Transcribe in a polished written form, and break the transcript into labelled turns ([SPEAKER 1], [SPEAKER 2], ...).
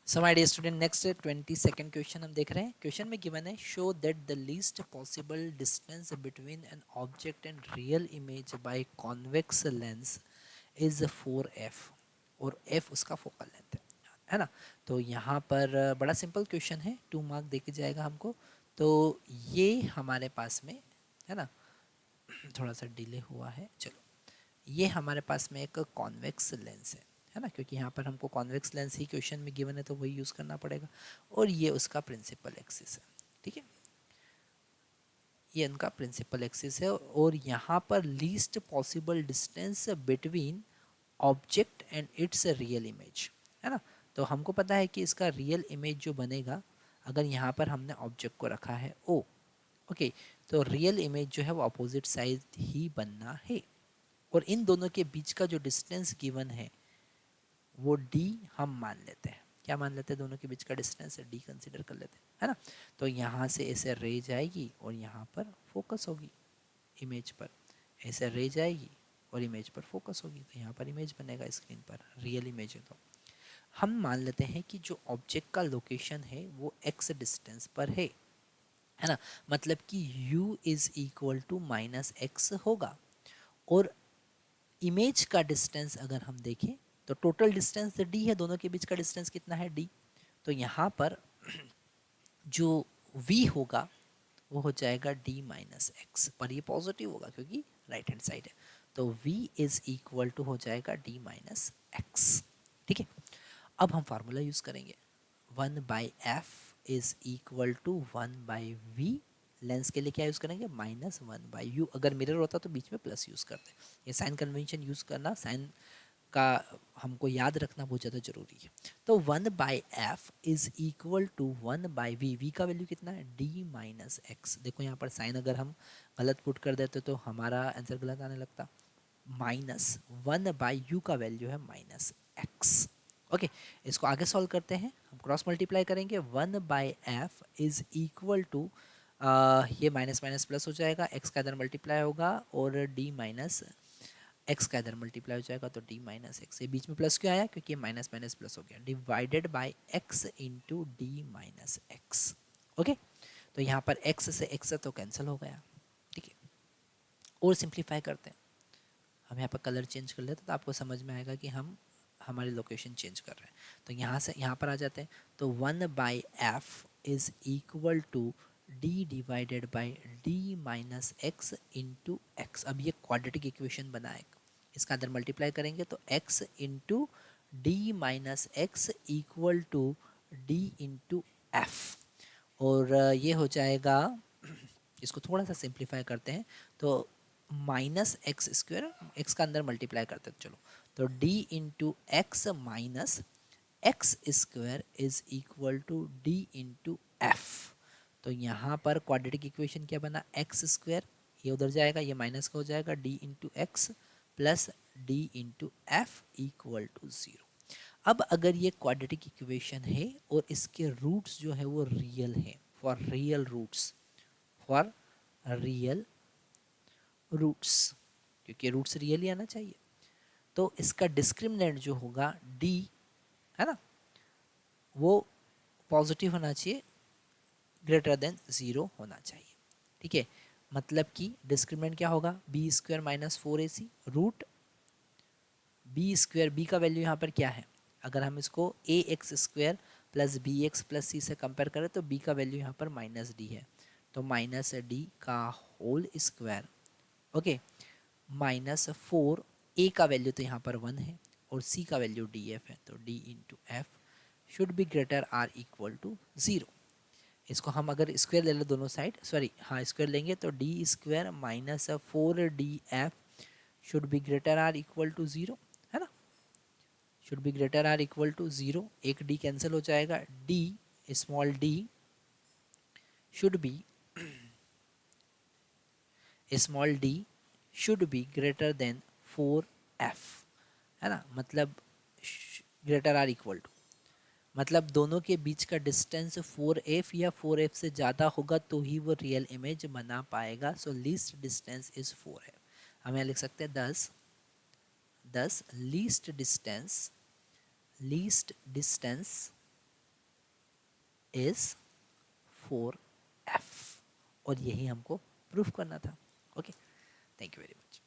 [SPEAKER 1] So my dear student, next 22nd question हम देख रहे हैं। क्वेश्चन में गिवन है show that the least possible distance between an object and real image by convex lens is 4f और f उसका focal length है ना। तो यहाँ पर बड़ा सिंपल क्वेश्चन है, 2 मार्क दे के जाएगा हमको। तो ये हमारे पास में है ना, थोड़ा सा डिले हुआ है, चलो। ये हमारे पास में एक कॉन्वेक्स लेंस है ना, क्योंकि यहाँ पर हमको कॉन्वेक्स लेंस ही क्वेश्चन में गिवन है तो वही यूज़ करना पड़ेगा। और ये उसका प्रिंसिपल एक्सिस है, ठीक है, ये इनका प्रिंसिपल एक्सिस है। और यहाँ पर least possible distance between object and it's real image है ना। तो हमको पता है कि इसका रियल इमेज जो बनेगा, अगर यहाँ पर हमने ऑब्जेक्ट को रखा है ओ, ओके, तो रियल इमेज जो है वो अपोजिट साइड ही बनना है। और इन दोनों के बीच का जो डिस्टेंस गिवन है वो d हम मान लेते हैं। क्या मान लेते हैं? दोनों के बीच का डिस्टेंस d कंसीडर कर लेते हैं, है ना। तो यहाँ से ऐसे रे जाएगी और यहाँ पर फोकस होगी इमेज पर, ऐसे रे जाएगी और इमेज पर फोकस होगी, तो यहाँ पर इमेज बनेगा स्क्रीन पर, रियल इमेज है। तो हम मान लेते हैं कि जो ऑब्जेक्ट का लोकेशन है वो x डिस्टेंस पर है ना। मतलब कि u is equal to minus x होगा। और इमेज का डिस्टेंस अगर हम देखें तो टोटल डिस्टेंस d है, दोनों के बीच का डिस्टेंस कितना है d। तो यहाँ पर जो v होगा वो हो जाएगा d माइनस एक्स, पर ये पॉजिटिव होगा क्योंकि राइट हैंड साइड है। तो v इज इक्वल टू हो जाएगा d माइनस एक्स, ठीक है। अब हम फार्मूला यूज करेंगे, 1/f is equal to 1/v। Lens के लिए क्या यूज़ करेंगे? -1/u। अगर मिरर होता तो बीच में प्लस यूज़ करते। ये साइन कन्वेंशन यूज़ करना, साइन का हमको याद रखना बहुत ज़्यादा जरूरी है। तो 1/f is equal to 1/v। v का वैल्यू कितना है? d minus x. देखो यहाँ पर साइन अगर हम गलत पुट कर देते तो हमारा आंसर गलत आने लगता। -1/u का वैल्यू है -x, ओके। इसको आगे सॉल्व करते हैं, हम क्रॉस मल्टीप्लाई करेंगे। 1/f इज इक्वल टू, ये माइनस माइनस प्लस हो जाएगा, x का इधर मल्टीप्लाई होगा और d माइनस एक्स का इधर मल्टीप्लाई हो जाएगा, तो d माइनस एक्स। ये बीच में प्लस क्यों आया? क्योंकि माइनस माइनस प्लस हो गया, divided by x into d minus x, okay. तो यहाँ पर x से x तो कैंसिल हो गया, ठीक है। और सिंप्लीफाई करते हैं, हम यहाँ पर कलर चेंज कर लेते तो आपको समझ में आएगा कि हम हमारी लोकेशन चेंज कर रहे हैं। तो यहाँ से यहाँ पर आ जाते हैं, तो 1/f is equal to d divided by d minus x into x. अब ये क्वाड्रेटिक इक्वेशन बना है, इसका अंदर मल्टीप्लाई करेंगे तो x into d minus x equal to d into f. और ये हो जाएगा, इसको थोड़ा सा सिंप्लीफाई करते हैं तो माइनस एक्स स्क्वायर, एक्स का अंदर मल्टीप्लाई करते हैं, चलो। तो d into x minus x square is equal to d into f. तो यहाँ पर क्वाड्रेटिक इक्वेशन क्या बना? एक्स स्क्वायर, ये उधर जाएगा, ये माइनस का हो जाएगा, d into x plus d into f equal to 0। अब अगर ये क्वाड्रेटिक इक्वेशन है और इसके रूट्स जो है वो रियल है, for real roots, for real roots, क्योंकि रूट्स रियल ही आना चाहिए, तो इसका डिस्क्रिमिनेंट जो होगा d, है ना, वो पॉजिटिव होना चाहिए, ग्रेटर देन 0 होना चाहिए, ठीक है। मतलब कि डिस्क्रिमिनेंट क्या होगा? B square minus 4ac root B square. B का वैल्यू यहाँ पर क्या है? अगर हम इसको A X square plus B X plus C से कंपेयर करें तो बी का वैल्यू यहाँ पर माइनस डी है, तो माइनस डी का होल स्क्वायर, ओके, माइनस 4। ए का वैल्यू तो यहाँ पर 1 है और सी का वैल्यू डी एफ है, तो d into f should be greater or equal to 0। इसको हम अगर स्क्वायर ले लें दोनों साइड, सॉरी हाँ स्क्वायर लेंगे, तो d square minus 4df should be greater or equal to 0, है ना, should be greater or equal to 0। एक डी कैंसिल हो जाएगा, d small d should be, small d should be greater than 4f, है ना, मतलब ग्रेटर आर इक्वल टू, मतलब दोनों के बीच का डिस्टेंस 4f या 4f से ज़्यादा होगा तो ही वो रियल इमेज बना पाएगा। सो लीस्ट डिस्टेंस इज 4f। हम यहाँ लिख सकते हैं 10 लीस्ट डिस्टेंस इज 4f, और यही हमको प्रूफ करना था। Okay, thank you very much.